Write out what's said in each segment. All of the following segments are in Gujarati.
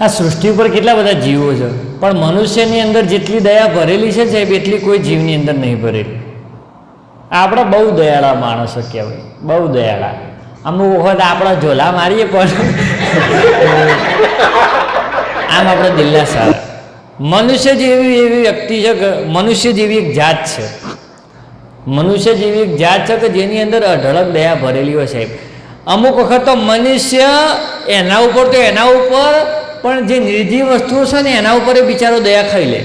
આ સૃષ્ટિ ઉપર કેટલા બધા જીવો છે, પણ મનુષ્યની અંદર જેટલી દયા ભરેલી છે સાહેબ એટલી કોઈ જીવની અંદર નહીં ભરેલી. આપણે બહુ દયાળા માણસો કહેવાય, બહુ દયાળા. અમુક વખત આપણે ઝોલા મારીએ પણ આમ આપણે દિલના સારા. મનુષ્ય જેવી એવી વ્યક્તિ છે કે મનુષ્ય જેવી એક જાત છે, મનુષ્ય જેવી એક જાત છે કે જેની અંદર અઢળક દયા ભરેલી હોય સાહેબ. અમુક વખત તો મનુષ્ય એના ઉપર પણ જે નિર્જીવ વસ્તુઓ છે ને એના ઉપર બિચારો દયા ખાઈ લે.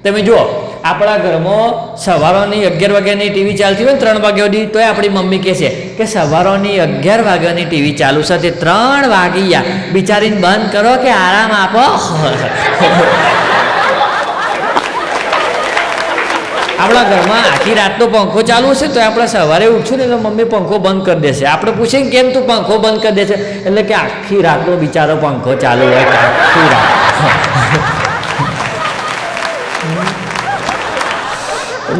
તમે જુઓ આપણા ઘરમાં સવારોની 11 વાગ્યાની ટીવી ચાલતી હોય ને 3 વાગ્યા સુધી, તોય આપણી મમ્મી કહે છે કે સવારોની 11 વાગ્યાની ટીવી ચાલુ છે, તે 3 વાગી ગયા, બિચારીને બંધ કરો કે આરામ આપો. આપણા ઘરમાં આખી રાતનો પંખો ચાલુ હશે તો આપણે સવારે ઉઠશું ને એટલે મમ્મી પંખો બંધ કરી દેશે. આપણે પૂછીએ કેમ તું પંખો બંધ કરી દેશે, એટલે કે આખી રાતનો બિચારો પંખો ચાલુ હોય, આખી રાત.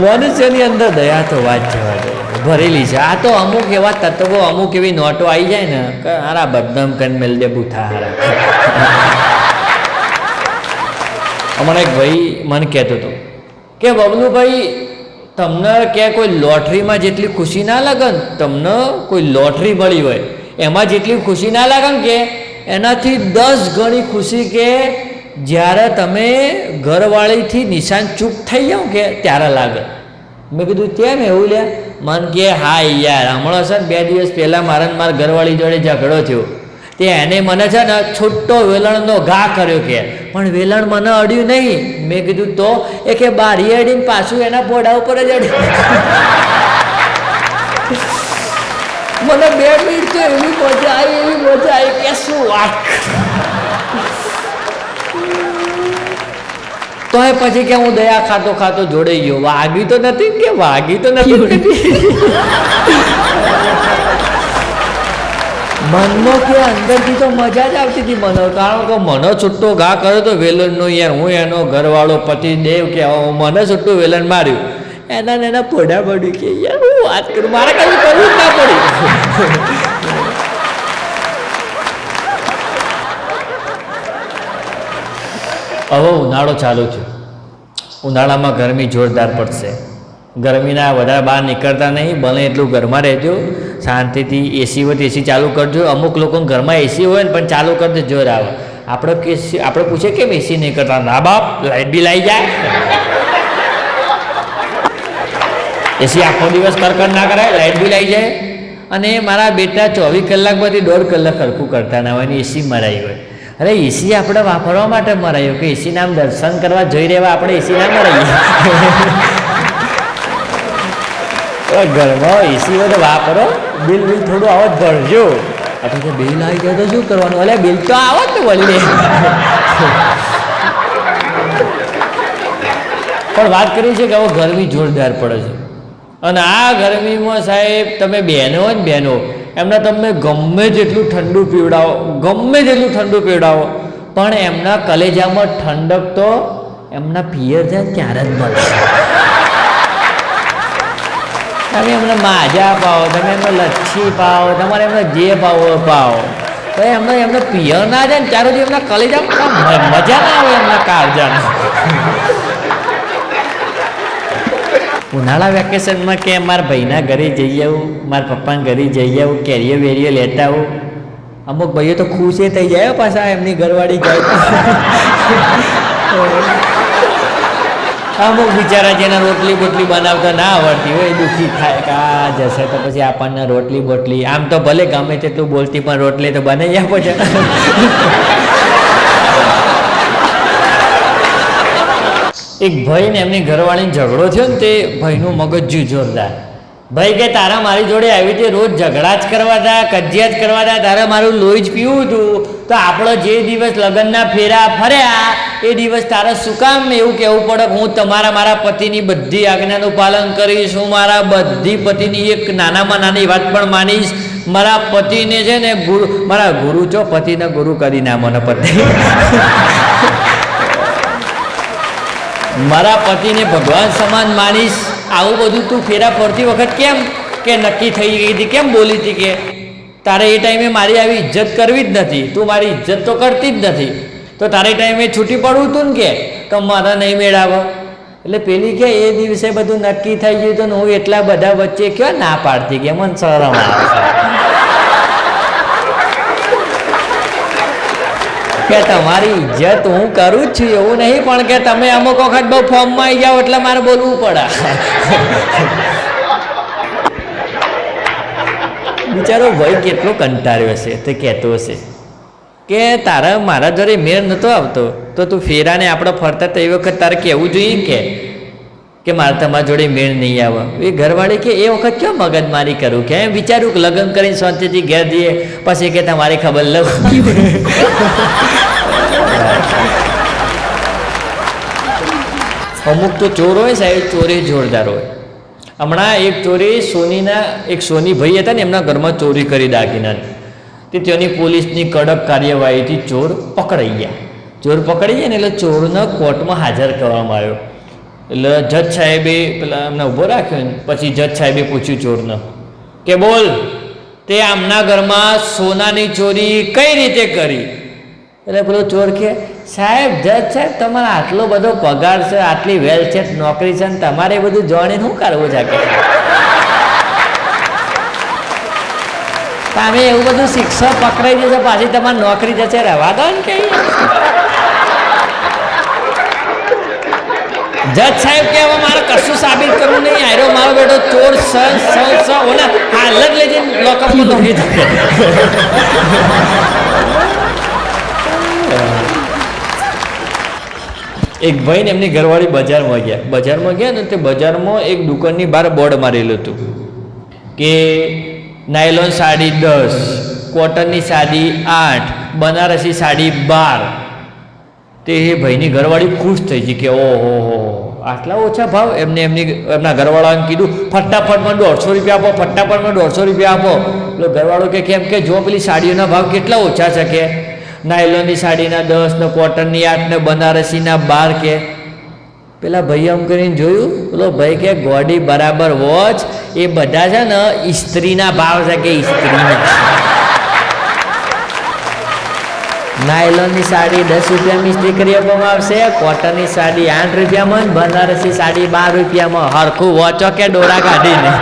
મનુષ્યની અંદર દયા તો વાત જવા દે ભરેલી છે. આ તો અમુક એવા તત્વો, અમુક એવી નોટો આવી જાય ને કે હારા બદનામ કરીને મેલ દે બુથા હારા. હમણાં એક ભાઈ મને કહેતો હતો કે બબલુભાઈ તમને કે કોઈ લોટરીમાં જેટલી ખુશી ના લાગે ને, તમને કોઈ લોટરી મળી હોય એમાં જેટલી ખુશી ના લાગે ને કે એનાથી 10 ગણી ખુશી કે જ્યારે તમે ઘરવાળીથી નિશાન ચૂક થઈ જાઓ કે ત્યારે લાગે. મેં કીધું કેમ એવું લે? મને કે હા યાર હમણાં છે ને 2 દિવસ પહેલાં મારા ઘરવાળી જોડે ઝઘડો થયો, તે એને મને છે ને છૂટો વેલણનો ઘા કર્યો કે, પણ વેલણ મને અડ્યું નહીં. મેં કીધું તો એ કે બારી અડીને પાછું એના પોડા ઉપર જ અડ્યું. મને 2 મિનિટ તો એવી મજા આવી કે શું વાત. તો એ પછી કે હું દયા ખાતો જોડાઈ ગયો. વાગી તો નથી કે વાગી તો નથી. મનનો કે અંદરથી તો મજા જ આવતી હતી મને, કારણ કે મને છૂટો ઘા કર્યો તો વેલણનો યાર. હું એનો ઘરવાળો પતિદેવ કે મને છૂટું વેલણ માર્યું, એના પોડા પડ્યું કે યાર હું વાત કરું, મારે કઈ કરવું જ ના પડ્યું. હવે ઉનાળો ચાલુ થયો, ઉનાળામાં ગરમી જોરદાર પડશે. ગરમીના વધારે બહાર નીકળતા નહીં, બને એટલું ઘરમાં રહેજો, શાંતિથી એસી હોય તો એસી ચાલુ કરજો. અમુક લોકો ઘરમાં એસી હોય ને પણ ચાલુ કરજો જોર આવે. આપણે પૂછે કેમ એસી નહીં કરતા? ના બાપ, લાઇટ બિલ આવી જાય. એસી આખો દિવસ કરકર ના કરાય, લાઇટ બિલ આવી જાય. અને મારા બેટા 24 કલાકમાંથી 1.5 કલાક હરખું કરતા ના હોય ને એસી મરાઈ હોય. અરે એસી આપણે વાપરવા માટે મરાયું કે એસી નામ દર્શન કરવા જોઈ રહેવા આપણે એસી ના મરાઈએ. ઘરમાં એસી હોય તો વાપરો, બિલ થોડું આવો જ ભરજો. આપણે કે બિલ આવી જાય તો શું કરવાનું? અરે બિલ તો આવો જ ને વળી. પણ વાત કરી છે કે હવે ગરમી જોરદાર પડે છે, અને આ ગરમીમાં સાહેબ તમે બહેનો હોય ને બહેનો, એમને તમે ગમે જેટલું ઠંડુ પીવડાવો પણ એમના કલેજામાં ઠંડક તો એમના પિયર જાય ત્યારે જ મળશે. તમે એમને માજા પાવો, તમે એમને લચ્છી પાવો, તમારે એમને જે પાવો તો એમને પિયર ના જાય ને ત્યાર સુધી એમના કલેજામાં મજા ના આવે એમના કાળજામાં. ઉનાળા વેકેશનમાં કે મારા ભાઈના ઘરે જઈ આવું, મારા પપ્પાના ઘરે જઈ આવું, કેરીઓ વેરીઓ લેતા આવું. અમુક ભાઈઓ તો ખુશ થઈ જાય પાછા એમની ઘરવાળી જાય. અમુક બિચારા જેના રોટલી બોટલી બનાવતા ના આવડતી હોય દુઃખી થાય કે આ જશે તો પછી આપણને રોટલી બોટલી, આમ તો ભલે ગમે તેટલું બોલતી પણ રોટલી તો બનાવી આપો છે. એક ભાઈ ને એમની ઘરવાળીને ઝઘડો થયો ને, તે ભાઈનું મગજ જોરદાર. ભાઈ કે તારા મારી જોડે આવી રીતે રોજ ઝઘડા જ કરવા હતા, કજિયા જ કરવા હતા, તારે મારું લોહી જ પીવું હતું, તો આપણો જે દિવસ લગ્નના ફેરા ફર્યા એ દિવસ તારે શું કામ એવું કહેવું પડે કે હું મારા પતિની બધી આજ્ઞાનું પાલન કરીશ, હું મારા બધી પતિની એક નાનામાં નાની વાત પણ માનીશ, મારા પતિને છે ને મારા ગુરુ છો, પતિને ગુરુ કરી ના મને પતિ, મારા પતિને ભગવાન સમાન માનીશ. આવું બધું તું ફેરા ફરતી વખત કેમ કે નક્કી થઈ ગઈ હતી, કેમ બોલી હતી કે તારે એ ટાઈમે મારી આવી ઇજ્જત કરવી જ નથી, તું મારી ઇજ્જત તો કરતી જ નથી, તો તારે ટાઈમે છૂટી પડવું હતું ને કે મારા નહીં મેળાવો. એટલે પેલી કે એ દિવસે બધું નક્કી થઈ ગયું હતું ને હું એટલા બધા વચ્ચે ક્યાં ના પાડતી કે મને શરમ આવે કે તમારી ઇજ્જત હું કરું જ છું એવું નહીં, પણ કે તમે અમુક વખત બહુ ફોર્મમાં આવી જાઓ એટલે મારે બોલવું પડે. બિચારો ભાઈ કેટલો કંટાળ્યો હશે તે કહેતો હશે કે તારા મારા જોડે મેળ નહોતો આવતો તો તું ફેરાને આપણે ફરતા તો એ વખત તારે કહેવું જોઈએ કે મારે તમારા જોડે મેળ નહીં આવે. એ ઘરવાળી કે એ વખત ક્યાં મગજમારી કરું કે એમ વિચારું કે લગ્ન કરીને શાંતિથી ઘેર જઈએ પછી કે તમારી ખબર લઉં. અમુક તો ચોર હોય સાહેબ, ચોરી જોરદાર હોય. હમણાં એક ચોરી એક સોની ભાઈ હતા ને એમના ઘરમાં ચોરી કરી દાગીનાની, તે ત્યાંની પોલીસની કડક કાર્યવાહીથી ચોર પકડાઈ ગયા. ચોર પકડાઈ ગયા ને એટલે ચોરને કોર્ટમાં હાજર કરવામાં આવ્યો. એટલે જજ સાહેબે પેલા એમને ઊભો રાખ્યો ને પછી જજ સાહેબે પૂછ્યું ચોરને કે બોલ તે આમના ઘરમાં સોનાની ચોરી કઈ રીતે કરી? એટલે પેલો ચોર કે સાહેબ જજ સાહેબ તમારે આટલો બધો પગાર છે, આટલી વેલ સેટ નોકરી છે ને તમારે બધું જાણીને શું કરવું છે કે તમે એવું બધું શિક્ષક પકડાઈ જશે પાછી તમારી નોકરી જશે, રહેવા દો ને કઈ. જજ સાહેબ કે હવે મારે કશું સાબિત કરવું નહીં, આયરો મારો બેટો ચોર હાલ જ લઈ જઈને લોકઅપમાં લખી દે. એક ભાઈ ને એમની ઘરવાળી બજારમાં ગયા ને તે બજારમાં એક દુકાનની બહાર બોર્ડ મારેલું હતું કે નાયલોન સાડી 10, કોટનની સાડી 8, બનારસી સાડી 12. તે એ ભાઈની ઘરવાળી ખુશ થઈ ગઈ કે ઓહો આટલા ઓછા ભાવ. એમના ઘરવાળાને કીધું ફટાફટ મને 150 રૂપિયા આપો, ફટાફટ મને 150 રૂપિયા આપો. એટલે ઘરવાળો કે કેમ કે જો પેલી સાડીઓના ભાવ કેટલા ઓછા છે કે નાયલોનની સાડીના 10 ને કોટનની 8 ને બનારસીના 12 કે. પેલા ભાઈ આમ કરીને જોયું, પેલો ભાઈ કે ગોડી બરાબર વોચ એ બધા છે ને ઇસ્ત્રીના ભાવ છે કે ઇસ્ત્રીના. નાયલોનની સાડી 10 રૂપિયામાં ઇસ્ત્રી કરી આપવામાં આવશે, કોટનની સાડી 8 રૂપિયામાં, બનારસી સાડી 12 રૂપિયામાં. હરખું વોચો કે ડોરા કાઢીને.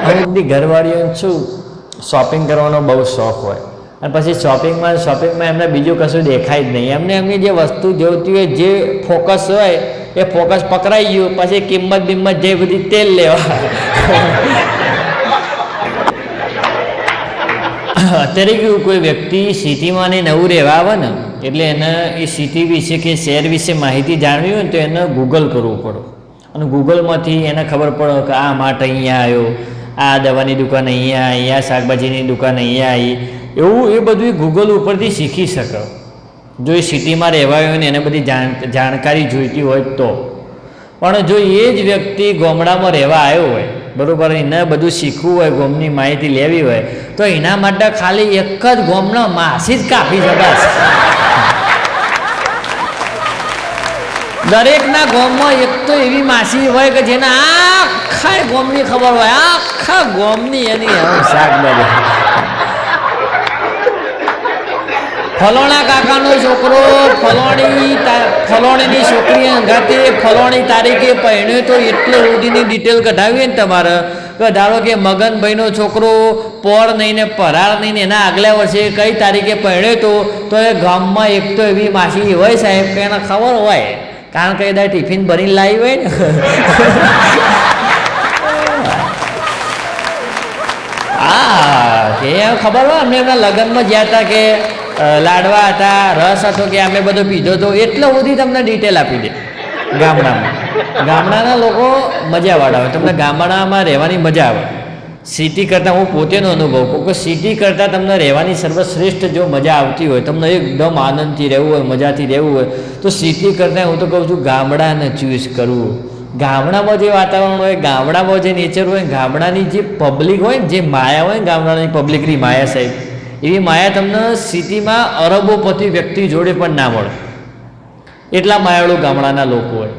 અમુકની ઘરવાળીઓને શું શોપિંગ કરવાનો બહુ શોખ હોય અને પછી શોપિંગમાં એમને બીજું કશું દેખાય જ નહીં. એમની જે વસ્તુ જોઈતી હોય, જે ફોકસ હોય એ ફોકસ પકડાઈ ગયું પછી કિંમત જે બધી તેલ લેવા. અત્યારે કેવું કોઈ વ્યક્તિ સિટીમાં ને નવું રહેવા આવે ને એટલે એને એ સિટી વિશે કે શહેર વિશે માહિતી જાણવી હોય ને તો એને ગૂગલ કરવું પડે અને ગૂગલમાંથી એને ખબર પડે કે આ માર્ટ અહીંયા આવ્યો, આ દવાની દુકાન અહીંયા શાકભાજીની દુકાન અહીંયા આવી. એવું એ બધું ગૂગલ ઉપરથી શીખી શકે જો એ સિટીમાં રહેવા હોય ને એને બધી જાણકારી જોઈતી હોય તો. પણ જો એ જ વ્યક્તિ ગામડામાં રહેવા આવ્યો હોય બરાબર, એને બધું શીખવું હોય, ગામની માહિતી લેવી હોય તો એના માટે ખાલી એક જ ગામનો માસી જ કાપી શકાશે. દરેકના ગામમાં એક તો એવી માસી હોય કે જેને આખા ગામની ખબર હોય, આખા ગામની એની શાકભાજી. ફલોણા કાકાનો છોકરો ફલોણીની છોકરી અંગાતે ફલોણી તારીખે પહેણ્યો તો એટલો સુધીની ડિટેલ કઢાવી ને તમારે કે ધારો કે મગનભાઈનો છોકરો પોર નહીં ને પરાળ નહીં ને એના આગલા વર્ષે કઈ તારીખે પહેણ્યો તો એ ગામમાં એક તો એવી માસી હોય સાહેબ કે એને ખબર હોય, કારણ કે એ ટિફિન ભરીને લાવી હોય ને. હા કે ખબર હોય અમને એમના લગ્નમાં ગયા હતા કે લાડવા હતા, રસ હતો કે અમે બધો પીધો હતો, એટલો બધી તમને ડિટેલ આપી દે. ગામડાના લોકો મજાવાળા હોય, તમને ગામડામાં રહેવાની મજા આવે. સિટી કરતાં હું પોતેનો અનુભવ કહું કે સિટી કરતાં તમને રહેવાની સર્વશ્રેષ્ઠ જો મજા આવતી હોય, તમને એકદમ આનંદથી રહેવું હોય, મજાથી રહેવું હોય તો સિટી કરતાં હું તો કહું છું ગામડાને ચૂઝ કરવું. ગામડામાં જે વાતાવરણ હોય, ગામડામાં જે નેચર હોય, ગામડાની જે પબ્લિક હોય ને, જે માયા હોય ને ગામડાની પબ્લિકની માયા સાહેબ, એવી માયા તમને સિટીમાં અરબોપતિ વ્યક્તિ જોડે પણ ના મળે. એટલા માયાળુ ગામડાના લોકો હોય,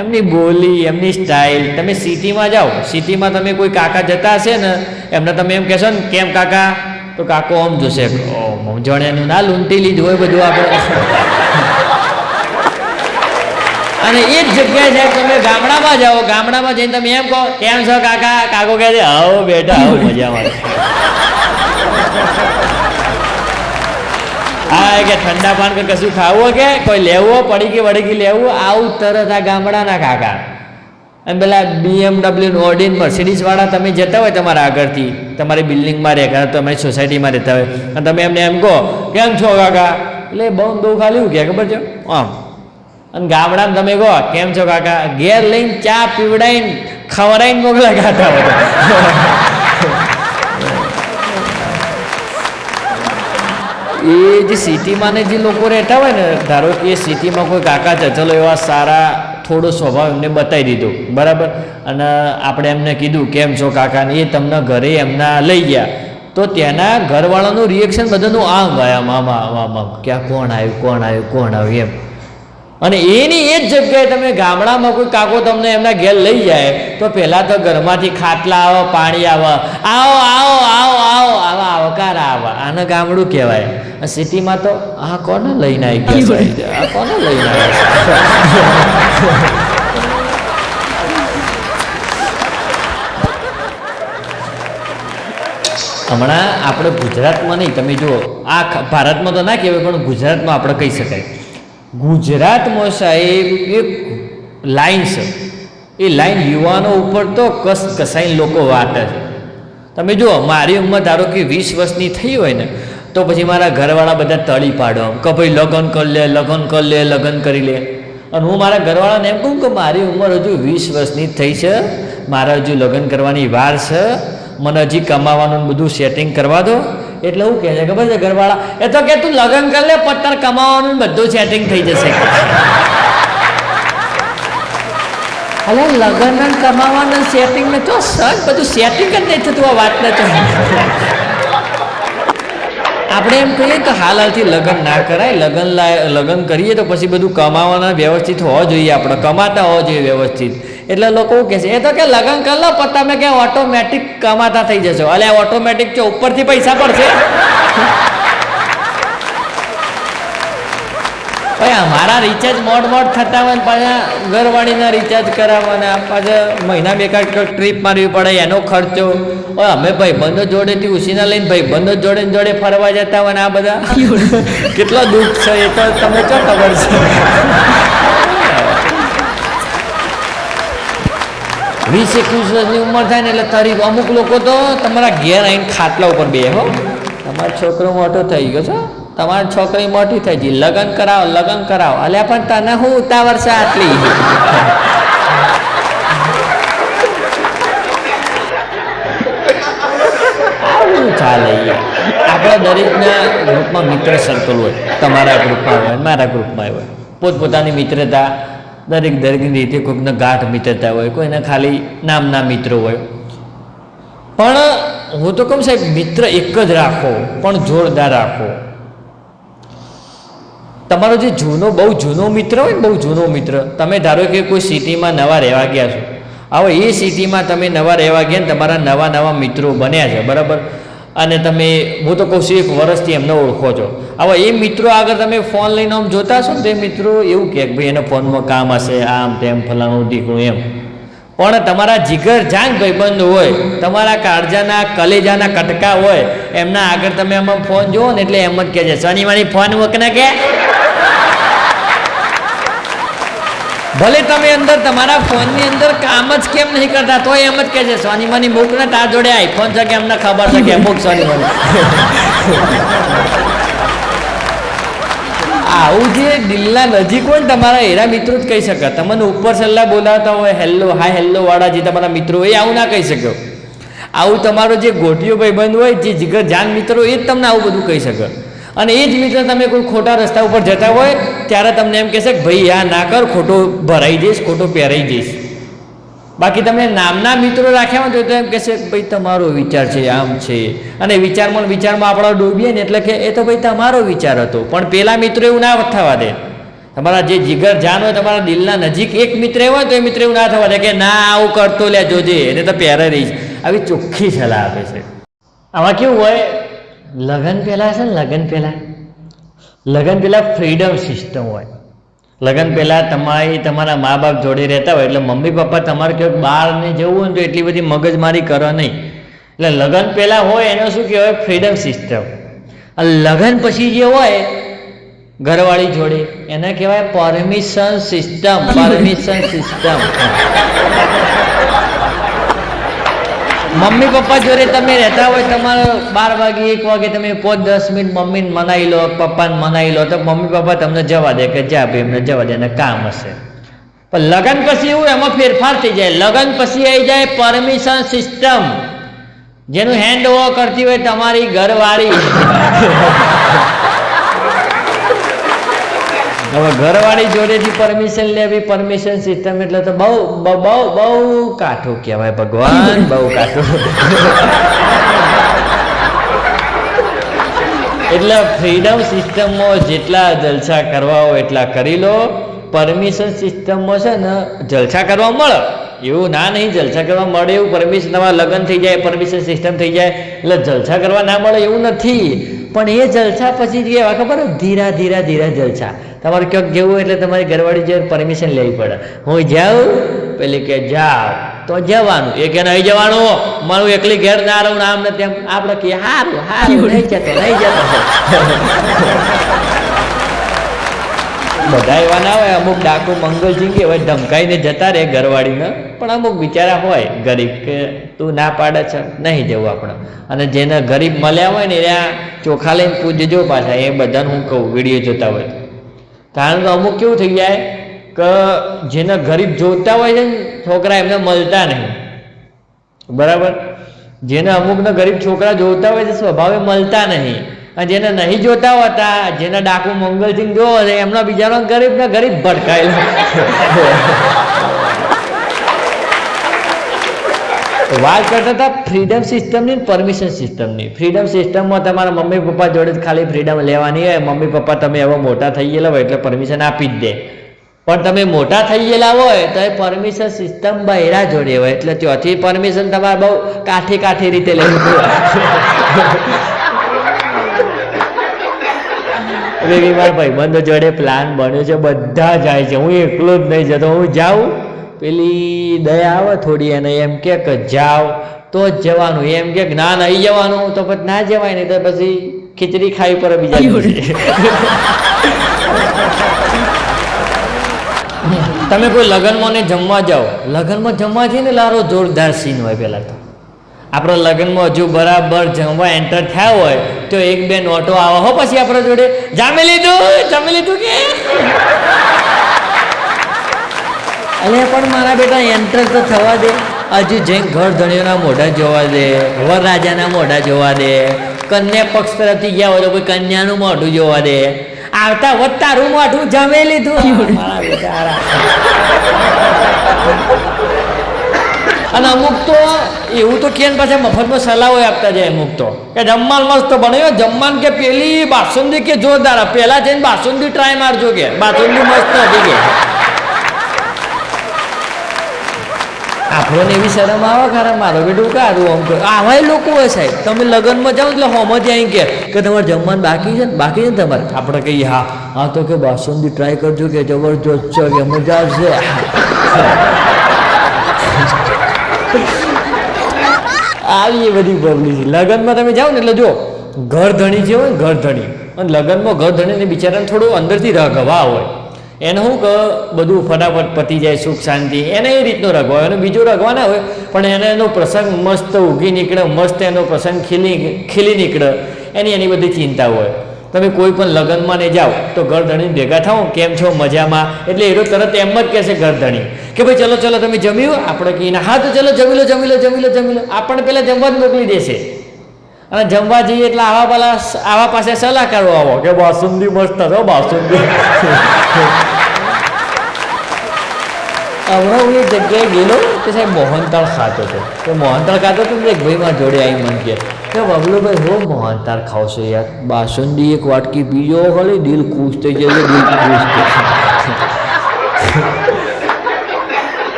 એમની બોલી, એમની સ્ટાઇલ. તમે સિટીમાં જાઓ, સિટીમાં તમે કોઈ કાકા જતા હશે ને એમને તમે એમ કહેશો ને કેમ કાકા તો કાકો આમ જોશે, જણ્યાનું ના લૂંટી લીધું હોય બધું આપણે. અને એ જ જગ્યાએ સાહેબ તમે ગામડામાં જાઓ, ગામડામાં જઈને તમે એમ કહો કેમ છો કાકા, કાકો કહે છે આવો બેટા આવો મજામાં. હા કે ઠંડા પાન કે કશું ખાવું કે કોઈ લેવું પડીકી વડીકી લેવું, આવું તરત આ ગામડાના કાકા. અને પેલા BMW ઓડી મર્સિડીઝ વાળા તમે જતા હોય તમારા આગળથી, તમારી બિલ્ડિંગમાં રહે, તમારી સોસાયટીમાં રહેતા હોય, અને તમે એમને એમ કહો કેમ છો કાકા, એટલે બહુ બહુ ખાલી કે ખબર છે આમ. અને ગામડામાં તમે કહો કેમ છો કાકા, ઘેર લઈને ચા પીવડાવીને ખવડાવીને મોકલા ખાતા હોય. એ જે સિટીમાં જે લોકો રહેતા હોય ને, ધારો કે એ સિટીમાં કોઈ કાકા ચચલો એવા સારા થોડો સ્વભાવ એમને બતાવી દીધો બરાબર, અને આપણે એમને કીધું કેમ છો કાકા, ને એ તમને ઘરે એમના લઈ ગયા, તો ત્યાંના ઘરવાળાનું રિએક્શન બધાનું આમ ગયા આમ ક્યાં કોણ આવ્યું એમ. અને એની એ જ જગ્યાએ તમે ગામડામાં કોઈ કાકો તમને એમના ઘેર લઈ જાય તો પહેલાં તો ઘરમાંથી ખાટલા આવે, પાણી આવે, આવો આવો આવો આવો આવા આવકાર આવે, આને ગામડું કહેવાય. સિટીમાં તો આ કોને લઈને આવી ગયા, આ કોને લઈને આવ્યા. હમણાં આપણે ગુજરાતમાં નહીં, તમે જુઓ આ ભારતમાં તો ના કહેવાય પણ ગુજરાતમાં આપણે કહી શકાય. ગુજરાતમાં સાહેબ એક લાઈન છે, એ લાઈન યુવાનો ઉપર તો કસાઈને લોકો વાટે છે. તમે જુઓ મારી ઉંમર ધારો કે 20 વર્ષની થઈ હોય ને, તો પછી મારા ઘરવાળા બધા તળી પાડો કે ભાઈ લગ્ન કરી લે, લગ્ન કરી લે. અને હું મારા ઘરવાળાને એમ કહું કે મારી ઉંમર હજુ 20 વર્ષની થઈ છે, મારે હજુ લગ્ન કરવાની વાર છે, મને હજી કમાવાનું બધું સેટિંગ કરવા દો. એટલે હું કહે છે ખબર છે ઘરવાળા, એ તો કે તું લગ્ન કરી લે પત્તર કમાવાનું બધું સેટિંગ થઈ જશે. અલે લગ્ન કમાવાનું સેટિંગ ને તો સર બધું સેટિંગ જ નહીં થતું આ વાત ને. તો આપણે એમ કહીએ કે હાલથી લગ્ન ના કરાય, લગ્ન કરીએ તો પછી બધું કમાવાના વ્યવસ્થિત હોવા જોઈએ, આપણે કમાતા હોવા જોઈએ વ્યવસ્થિત. એટલે લોકો કહે છે એ તો કે લગ્ન કરી લો પણ તમે કે ઓટોમેટિક કમાતા થઈ જશો. અલે ઓટોમેટિક છે ઉપરથી પૈસા પડશે. ભાઈ અમારા રિચાર્જ મોડ થતા હોય ને પાછા ઘરવાળીના રિચાર્જ કરાવવાના, પાછા મહિના બે ટ્રીપ મારવી પડે એનો ખર્ચો. અમે ભાઈ બંધો જોડેથી ઉછીના લઈને ભાઈ બંધો જોડે ફરવા જતા હોય ને આ બધા કેટલો દુઃખ છે એ તો તમે શું ખબર છે. 20-21 વર્ષની ઉંમર થાય ને એટલે તારી અમુક લોકો તો તમારા ઘેર આવીને ખાટલા ઉપર બે હો, તમારો છોકરો મોટો થઈ ગયો છે, તમારી છોકરી મોટી થઈ ગઈ, લગ્ન કરાવો. અલ્યા પણ તને હું ઉતાવળ છે આટલી. આવું ચાલે. આપણા દરેકના ગ્રુપમાં મિત્ર સર્કલ હોય, તમારા ગ્રુપમાં હોય, મારા ગ્રુપમાં હોય, પોતપોતાની મિત્રતા દરેકની રીતે કોઈકને ગાઢ મિત્રતા હોય, કોઈને ખાલી નામના મિત્રો હોય. પણ હું તો કહું સાહેબ મિત્ર એક જ રાખો, પણ જોરદાર રાખો. તમારો જે બહુ જૂનો મિત્ર હોય ને, બહુ જૂનો મિત્ર, તમે ધારો કે કોઈ સિટીમાં નવા રહેવા ગયા છો, હવે એ સિટીમાં તમે નવા રહેવા ગયા ને તમારા નવા મિત્રો બન્યા છે બરાબર, અને તમે હું તો કહું છું 1 વર્ષથી એમને ઓળખો છો. હવે એ મિત્રો આગળ તમે ફોન લઈને આમ જોતા હશો ને તો એ મિત્રો એવું કહે કે ભાઈ એના ફોનમાં કામ હશે, આમ તેમ ફલાણું દીકરું એમ. પણ તમારા જીગર જાન ભાઈબંધ હોય, તમારા કાળજાના કલેજાના કટકા હોય, એમના આગળ તમે આમાં ફોન જુઓ ને એટલે એમ જ કહે છે શનિવારી ફોન મૂકને કે. ભલે તમે અંદર તમારા ફોનની અંદર કામ જ કેમ નહીં કરતા તો એમ જ કહે છે સોનીમાની મૂક ને તાર જોડે આઈફોન છે કે એમને ખબર છે કે મૂક સોનીમાની. આવું જે દિલના નજીક હોય ને તમારા એરા મિત્રો જ કહી શકે. તમને ઉપર સલ્લા બોલાવતા હોય હેલ્લો વાળા જે તમારા મિત્રો હોય એ આવું ના કહી શક્યો. આવું તમારો જે ગોઠિયો ભાઈબંધ હોય, જે જીગર જાન મિત્રો, એ જ તમને આવું બધું કહી શકે. અને એ જ મિત્ર તમે કોઈ ખોટા રસ્તા ઉપર જતા હોય ત્યારે તમને એમ કહેશે કે ભાઈ આ ના કર, ખોટો ભરાઈ જઈશ, ખોટો પહેરાઈ જઈશ. બાકી તમે નામના મિત્રો રાખ્યા હોય તો એમ કહેશે કે ભાઈ તમારો વિચાર છે, આમ છે. અને વિચારમાં આપણે ડૂબીએ ને એટલે કે એ તો ભાઈ તમારો વિચાર હતો. પણ પેલા મિત્રો એવું ના થવા દે. તમારા જે જીગર જાન હોય, તમારા દિલના નજીક એક મિત્ર હોય તો એ મિત્ર એવું ના થવા દે કે ના આવું કરતો લે જોજે એને તો પહેરે રહીશ. આવી ચોખ્ખી સલાહ આપે છે. આમાં કેવું હોય, લગ્ન પહેલાં છે ને લગ્ન પહેલાં ફ્રીડમ સિસ્ટમ હોય. લગ્ન પહેલાં તમારા મા બાપ જોડે રહેતા હોય એટલે મમ્મી પપ્પા તમારે ક્યાંક બહાર ને જવું હોય ને તો એટલી બધી મગજમારી કરો નહીં. એટલે લગ્ન પહેલાં હોય એનો શું કહેવાય? Freedom system. લગ્ન પછી જે હોય ઘરવાળી જોડે એને કહેવાય પરમિશન સિસ્ટમ. મમ્મી પપ્પા જોડે તમે રહેતા હોય, તમારે 12 વાગે 1 વાગે તમે 5-10 મિનિટ મમ્મીને મનાવી લો, પપ્પાને મનાવી લો, તો મમ્મી પપ્પા તમને જવા દે કે જા ભાઈ એમને જવા દે, એને કામ હશે. પણ લગ્ન પછી એવું એમાં ફેરફાર થઈ જાય. લગ્ન પછી આવી જાય પરમિશન સિસ્ટમ, જેનું હેન્ડ ઓવર કરતી હોય તમારી ઘરવાળી. હવે ઘરવાળી જોડેથી પરમિશન લેવી, પરમિશન સિસ્ટમ એટલે તો બહુ બહુ બહુ કાઠું કહેવાય. ભગવાન બહુ કાઠું. એટલે ફ્રીડમ સિસ્ટમમાં જેટલા જલસા કરવા હોય એટલા કરી લો. પરમિશન સિસ્ટમમાં છે ને જલસા કરવા મળે એવું ના નહીં, જલસા કરવા મળે એવું પરમિશન, તમારા લગ્ન થઈ જાય પરમિશન સિસ્ટમ થઈ જાય એટલે જલસા કરવા ના મળે એવું નથી. પણ એ જલસા પછી કેવા ખબર? ધીરા જલસા. તમારે ક્યાંક જવું એટલે તમારી ઘરવાળી જે પરમિશન લેવી પડે. હું જાઉં, પેલી કે જાઓ તો જવાનું, એ કે નહીં જવાનું, મારું એકલી ઘેર ના રહું આમ ને તેમ. આપણે કે હારું નહીં જતો. બધા એવા ના હોય, અમુક ડાકુ મંગલસિંહ હોય ધમકાઈને જતા રહે ઘરવાળીને, પણ અમુક બિચારા હોય ગરીબ કે તું ના પાડે છે નહીં જવું આપણે. અને જેને ગરીબ મળ્યા હોય ને એને ચોખા લઈને પૂજજો પાછા. એ બધાને હું કહું વિડીયો જોતા હોય, કારણ કે અમુક કેવું થઈ જાય કે જેને ગરીબ જોતા હોય છે ને છોકરા એમને મળતા નહીં. બરાબર? જેને અમુકને ગરીબ છોકરા જોતા હોય છે સ્વભાવે મળતા નહીં. અને જેને નહીં જોતા હોતા, જેને ડાકુ મંગલસિંહ જોવો છે એમના બીજાનો ગરીબ ભટકાયેલો. વાત કરતા હતા ફ્રીડમ સિસ્ટમની, પરમિશન સિસ્ટમની. ફ્રીડમ સિસ્ટમમાં તમારા મમ્મી પપ્પા જોડે જ ખાલી ફ્રીડમ લેવાની હોય. મમ્મી પપ્પા તમે એવા મોટા થઈ ગયેલા હોય એટલે પરમિશન આપી જ દે. પણ તમે મોટા થઈ ગયેલા હોય તો એ પરમિશન સિસ્ટમ બહેરા જોડે હોય એટલે ત્યાંથી પરમિશન તમારે બહુ કાઠી રીતે લેવી પડે. મારા ભાઈબંધો જોડે પ્લાન બન્યો છે, બધા જાય છે, હું એકલો જ નહીં જતો. હું જાઉં, પેલી દયા આવે થોડી, એને એમ કે જાઓ તો જ જવાનું. એમ કે ના નહીં જવાનું તો પછી ના જવાય, નહીં તો પછી ખીચડી ખાવી પડે બીજા દિવસે. તમે કોઈ લગ્નમાં ને જમવા જાઓ, લગ્નમાં જમવા છે ને લારો જોરદાર સીન હોય. પહેલાં તો આપણે લગ્નમાં હજુ બરાબર જમવા એન્ટર થયા હોય તો 1-2 નોટો આવે હો પછી આપણા જોડે, જમી લીધું કે અલે પણ મારા બેટા એન્ટર તો થવા દે. હજુ જઈને ઘર ધણીઓના મોઢા જોવા દે, વરરાજાના મોઢા જોવા દે, કન્યા પક્ષ તરફથી ગયા હોય તો કોઈ કન્યાનું મોઢું જોવા દે. આવતા વધ તારું મોઢું જમી લીધું. મારા બેટા અને અમુક તો એવું તો કે પાછા મફતમાં સલાહો આપતા જાય. અમુક તો કે જમવાનું મસ્ત બન્યો, જમવાનું કે પેલી બાસુંદી કે જોરદાર, પહેલા જઈને બાસુંદી ટ્રાય મારજો કે બાસુંદી મસ્ત હતી કે. આપણને એવી શરમ આવે ખરા, મારો બેટું કારું આમ કહે. આવા લોકો હોય સાહેબ, તમે લગ્નમાં જાઓ એટલે હોમ જ આવી કે તમારે જમવાનું બાકી છે ને તમારે. આપણે કહીએ હા તો કે બાસુંદી ટ્રાય કરજો કે જબરજસ્ત છે કે મજા આવશે. આવી એ બધી પ્રોબ્લેમ છે. લગ્નમાં તમે જાઓ ને એટલે જો ઘર ધણી જે હોય ને ઘર ધણી, અને લગ્નમાં ઘર ધણીને બિચારાને થોડું અંદરથી રગવા હોય. એને શું કે બધું ફટાફટ પતી જાય, સુખ શાંતિ, એને એ રીતનો રગવા હોય. અને બીજો રગવા ના હોય પણ એનો પ્રસંગ મસ્ત ઉગી નીકળે, મસ્ત એનો પ્રસંગ ખીલી નીકળે, એની બધી ચિંતા હોય. તમે કોઈ પણ લગ્નમાં ને જાઓ તો ઘર ધણી ભેગા થાઓ, કેમ છો મજામાં, એટલે એનો તરત એમ જ કહેશે ઘર ધણી કે ભાઈ ચલો તમે જમ્યું? આપણે કહીને હા તો ચલો જમી લો. આપણને પહેલાં જમવા જ મોકલી દેશે. અને જમવા જઈએ એટલે આવા પાસે સલાહ કરવા આવો કે બાસુંદી મસ્ત હતો, બાસુંદી. હમણાં હું એક જગ્યાએ ગયેલો કે સાહેબ મોહનતાળ ખાતો હતો. તો મોહનતાળ ખાતો હતો એક ભાઈ મારા જોડે આવી મને કહે કે બબલુભાઈ હો મોહનતાળ ખાવ છો યાર, બાસુંદી એક વાટકી પીજો ખાલી દિલ ખુશ થઈ જાય, દિલ ખુશ થઈ જાય.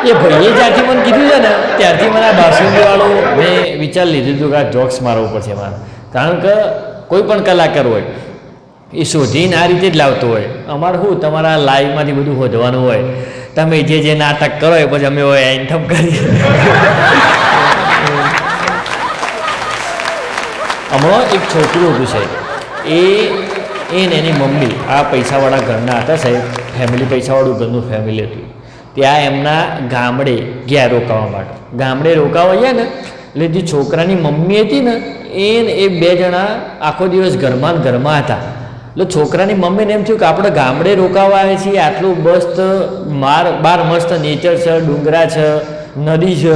એ ભાઈએ જ્યારથી મને કીધું છે ને ત્યારથી મને આ બાસુંદીવાળું મેં વિચાર લીધું હતું કે આ જોક્સ મારવું પડશે મારે, કારણ કે કોઈ પણ કલાકાર હોય એ શોધીને આ રીતે જ લાવતો હોય. અમારે શું તમારા લાઈવમાંથી બધું શોધવાનું હોય, તમે જે નાટક કરો એ પછી અમે હોય એન્ઠપ કરીએ. હમણાં એક છોકરું હતું સાહેબ, એ ને એની મમ્મી આ પૈસાવાળા ઘરના હતા સાહેબ, ફેમિલી પૈસાવાળું ઘરનું ફેમિલી હતું. ત્યાં એમના ગામડે ગયા રોકાવા માટે. ગામડે રોકાવા ગયા ને એટલે જે છોકરાની મમ્મી હતી ને એ બે જણા આખો દિવસ ઘરમાં હતા. એટલે છોકરાની મમ્મીને એમ થયું કે આપણે ગામડે રોકાવા આવે છીએ, આટલું મસ્ત બહાર મસ્ત નેચર છે, ડુંગરા છે, નદી છે,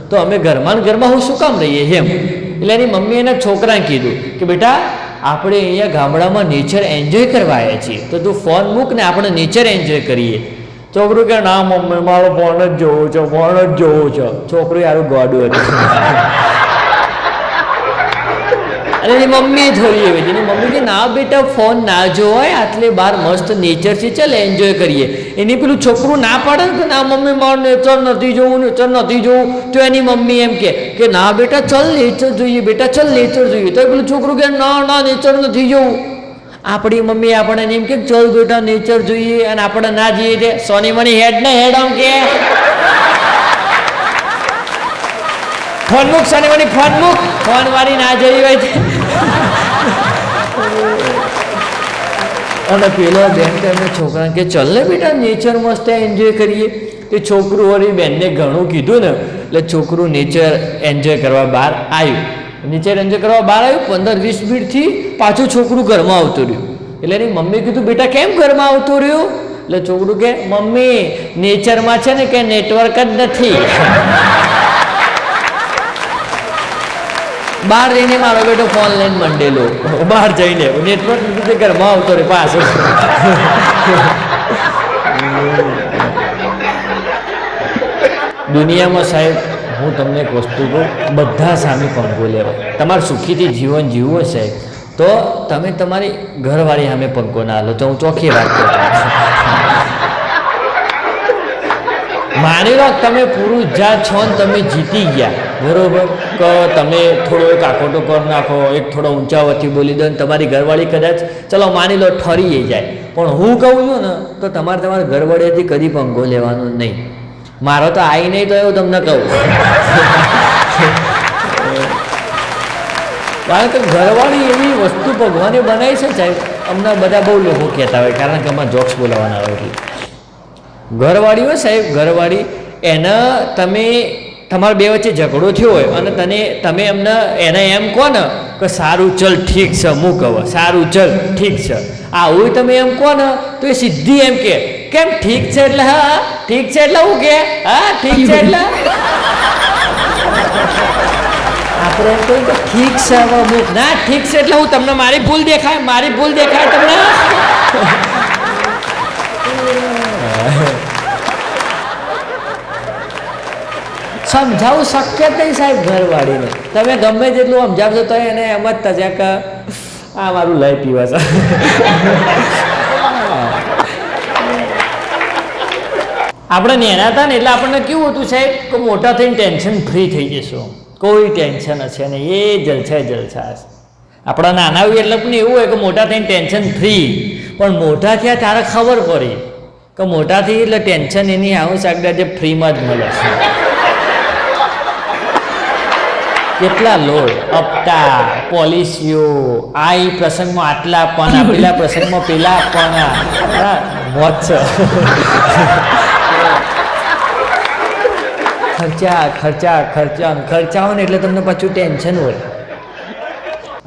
તો અમે ઘરમાં હું શું કામ રહીએ એમ. એટલે એની મમ્મીએ એના છોકરાને કીધું કે બેટા આપણે અહીંયા ગામડામાં નેચર એન્જોય કરવા આવ્યા છીએ, તો તું ફોન મૂક ને આપણે નેચર એન્જોય કરીએ. છોકરું કે ના મમ્મી મારો ફોન જ જોવો છે, ફોન જ જોવો છે. છોકરું યારું ગોડું હતું. અને એની મમ્મી થોડી એવી હતી, એની મમ્મી કે ના બેટા ફોન ના જોવાય, આટલે બહાર મસ્ત નેચર છે, ચાલ એન્જોય કરીએ. એની પેલું છોકરું ના પાડે કે ના મમ્મી મારું નેચર નથી જોવું, તો એની મમ્મી એમ કે ના બેટા ચલ નેચર જોઈએ, બેટા ચલ નેચર જોઈએ. તો પેલું છોકરું કે ના નેચર નથી જોવું. આપણી મમ્મી આપણને એમ કે ચલ બેટા નેચર જોઈએ, અને આપણે ના જઈએ તે સોની મની હેડ આમ કે ફોન મૂક, સોની મની ફોન મૂક, ફોન વાળી ના જઈ હોય છે. અને પેલો બેન કે એમને છોકરાને કે ચલ ને બેટા નેચર મસ્ત એન્જોય કરીએ. તે છોકરું વળી બેનને ઘણું કીધું ને એટલે છોકરું નેચર એન્જોય કરવા બહાર આવ્યું. નેચર એન્જોય કરવા બહાર આવ્યું, 15-20 મિનિટથી પાછું છોકરું ઘરમાં આવતું રહ્યું. એટલે એની મમ્મી કીધું બેટા કેમ ઘરમાં આવતું રહ્યું? એટલે છોકરું કે મમ્મી નેચરમાં છે ને કે નેટવર્ક જ નથી. બહાર જઈને મારો બેટો ફોન લઈને મંડેલો, બહાર જઈને નેટવર્ક લીધે ઘરમાં આવતો રે પાછો. દુનિયામાં સાહેબ હું તમને એક વસ્તુ કહું, બધા સામે પંગો લેવાય. તમારે સુખીથી જીવન જીવવું સાહેબ તો તમે તમારી ઘરવાળી સામે પંગો ના લો. તો હું ચોખ્ખી વાત કરું, માની લો તમે પુરુષ જાત છો ને તમે જીતી ગયા, બરોબર, તો તમે થોડો એક આખોટો કરી નાખો, એક થોડો ઊંચાવથી બોલી દો ને તમારી ઘરવાળી કદાચ ચલો માની લો ઠરી જાય, પણ હું કહું છું ને તો તમારા ઘરવાળીથી કદી પંગો લેવાનો નહીં. મારો તો આવી નહીં તો એવું તમને કહું. કારણ કે ઘરવાળી એવી વસ્તુ ભગવાને બનાવી છે સાહેબ. અમને બધા બહુ લોકો કહેતા હોય, કારણ કે અમારે જોક્સ બોલાવવાના હોય એટલે ઘરવાળી હોય સાહેબ, ઘરવાળી એને તમે તમારા બે વચ્ચે ઝઘડો થયો હોય અને તમે એને એમ કહો ને કે સારું ચલ ઠીક છે, હું કહું સારું ચલ ઠીક છે, આવું તમે એમ કહો ને તો એ સીધી એમ કે કેમ ઠીક છે એટલે હા ઠીક છે એટલે હું કે હા ઠીક છે એટલે આપણે એમ કહ્યું કે ઠીક છે હવે અમુક ના ઠીક છે એટલે હું તમને મારી ભૂલ દેખાય તમને. સમજાવવું શક્ય જ નહીં સાહેબ ઘરવાળીને. તમે ગમે તેટલું સમજાવશો તો એને એમ જ થશે કે આ મારું લઈ પીવા છે. આપણે નેના હતા ને એટલે આપણને કેવું હતું સાહેબ કે મોટા થઈને ટેન્શન ફ્રી થઈ જશું, કોઈ ટેન્શન હશે ને એ જલછા હશે. આપણા નાના હોય એટલે પણ એવું હોય કે મોટા થઈને ટેન્શન ફ્રી, પણ મોટા થયા ત્યારે ખબર પડી કે મોટા થઈ એટલે ટેન્શન એની આવું શાકડા જે ફ્રીમાં જ મળે છે. કેટલા લોડ, હપ્તા, પોલિસીઓ, આ એ પ્રસંગમાં આટલા આપવાના, પેલા પ્રસંગમાં પેલા આપવાના, મોત છે. ખર્ચાઓ ને એટલે તમને પાછું ટેન્શન હોય.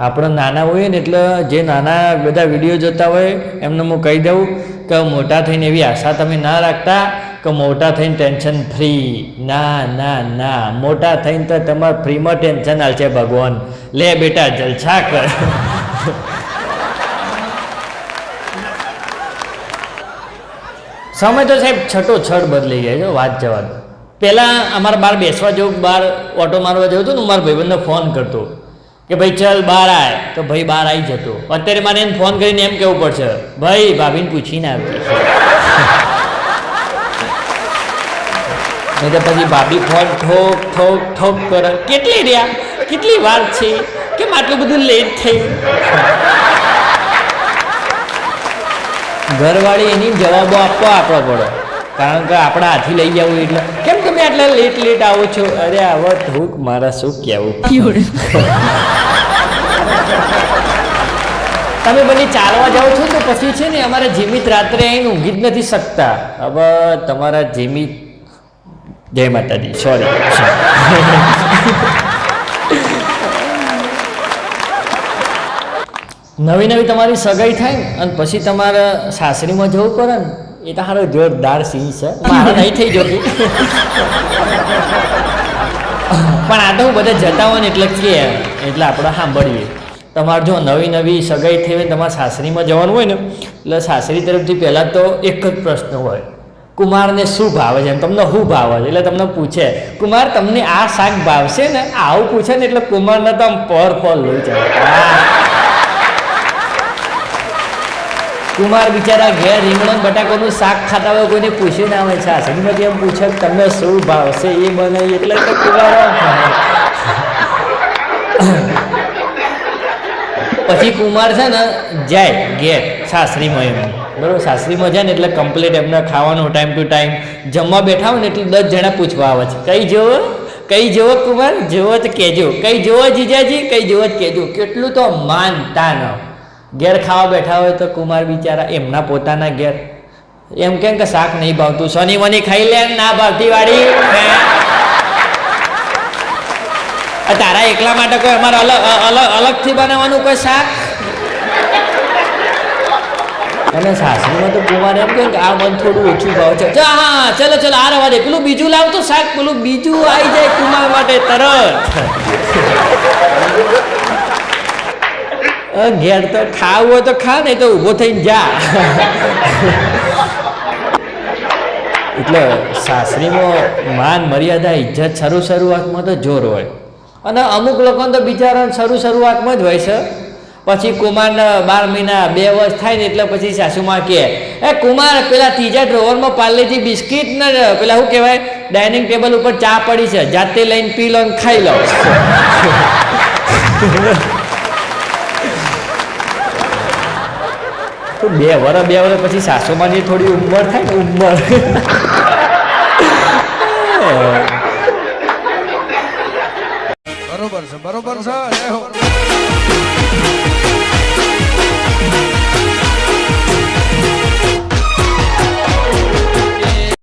આપણે નાના હોઈએ ને એટલે જે નાના બધા વિડીયો જોતા હોય એમને હું કહી દઉં કે મોટા થઈને એવી આશા તમે ના રાખતા કે મોટા થઈને ટેન્શન ફ્રી. ના, મોટા થઈને તો તમારે ફ્રીમાં ટેન્શન હાલશે ભગવાન. લે બેટા જલસા કર. સમય તો સાહેબ છટોછટ બદલાઈ જાય છે, વાત જવા દો. પહેલાં અમારે બહાર બેસવા જવું, બહાર ઓટો મારવા જવું હતું ને, મારા ભાઈબંધને ફોન કરતો કે ભાઈ ચાલ બહાર આય, તો ભાઈ બહાર આવી જતો. અત્યારે મારે એને ફોન કરીને એમ કહેવું પડશે ભાઈ ભાભીને પૂછીને આવજે. નહીં તો પછી ભાભી ફોન ઠોક કરે કેટલી રહ્યા કેટલી વાર છે, કેમ આટલું બધું લેટ થયું? ઘરવાળી એની જવાબો આપવા આપણો પડે, કારણ કે આપણા હાથી લઈ જવું એટલે કેમ તમે આટલા લેટ આવો છો? અરે આવો થોડુંક મારા શું કહેવું. તમે બધી ચાલવા જાઓ છો તો પછી છે ને અમારા જીમિત રાત્રે આવીને ઊંઘી જ નથી શકતા. હવે તમારા જીમિત, જય માતાજી, સોરી. નવી તમારી સગાઈ થાય ને અને પછી તમારે સાસરીમાં જવું પડે ને, એ તો સારો જોરદાર સીન છે. મારે નહીં થઈ જતી, પણ આ તો હું બધા જતા હોય ને એટલે કે એટલે આપણે સાંભળીએ. તમારે જો નવી સગાઈ થઈ હોય, તમારે સાસરીમાં જવાનું હોય ને, એટલે સાસરી તરફથી પહેલાં તો એક જ પ્રશ્ન હોય, કુમારને શું ભાવે છે, તમને શું ભાવે છે? એટલે તમને પૂછે, કુમાર તમને આ શાક ભાવશે ને? આવું પૂછે ને એટલે કુમારને તો આમ પર લોહી જાય. કુમાર બિચારા ઘેર રીંગણ બટાકાનું શાક ખાતા હોય, કોઈને પૂછ્યું ના હોય. સાસરીમાંથી એમ પૂછે તમને શું ભાવશે એ બનાવી, એટલે તો કુમાર પછી કુમાર છે ને જાય ઘેર સાસરીમાં એમની, બરાબર. સાસરીમાં જાય ને એટલે કમ્પ્લીટ એમને ખાવાનું ટાઈમ ટુ ટાઈમ, જમવા બેઠા હોય ને એટલે 10 જણા પૂછવા આવે છે, કઈ જોવો કુમાર, જોવો તો કહેજો, કઈ જોવો જીજાજી, કઈ જોવો જ કહેજો. કેટલું તો માનતા ન ઘેર ખાવા બેઠા હોય તો કુમાર બિચારા એમના પોતાના ઘેર એમ કેમ કે શાક નહીં ભાવતું, શનિ મની ખાઈ લે, ના ભાવતી વાળી, તારા એકલા માટે કોઈ અમારે અલગથી બનાવવાનું કોઈ શાક? અને સાસરીમાં તો કુમાર એમ કે આ મન થોડું ઓછું ભાવ છે, હા ચલો આ રવા દે, પેલું બીજું લાવ તો શાક, પેલું બીજું આવી જાય કુમાર માટે તરત. ઘેર તો ખાવું હોય તો ખા, નહીં તો ઊભો થઈને જા. એટલે સાસરીમાં માન મર્યાદા ઇજ્જત શરૂઆતમાં તો જોર હોય, અને અમુક લોકોને તો બિચારા શરૂઆતમાં જ હોય છે. પછી કુમારને 12 મહિના 2 વર્ષ થાય ને એટલે પછી સાસુમાં કહે, એ કુમાર પેલા ત્રીજા ડ્રોવરમાં પાર્લેજી બિસ્કિટ ને પેલા શું કહેવાય ડાઇનિંગ ટેબલ ઉપર ચા પડી છે, જાતે લઈને પી લો ને ખાઈ લો. તો 2 વર્ષ પછી સાસુમાની થોડી ઉંમર થાય ને, ઉંમર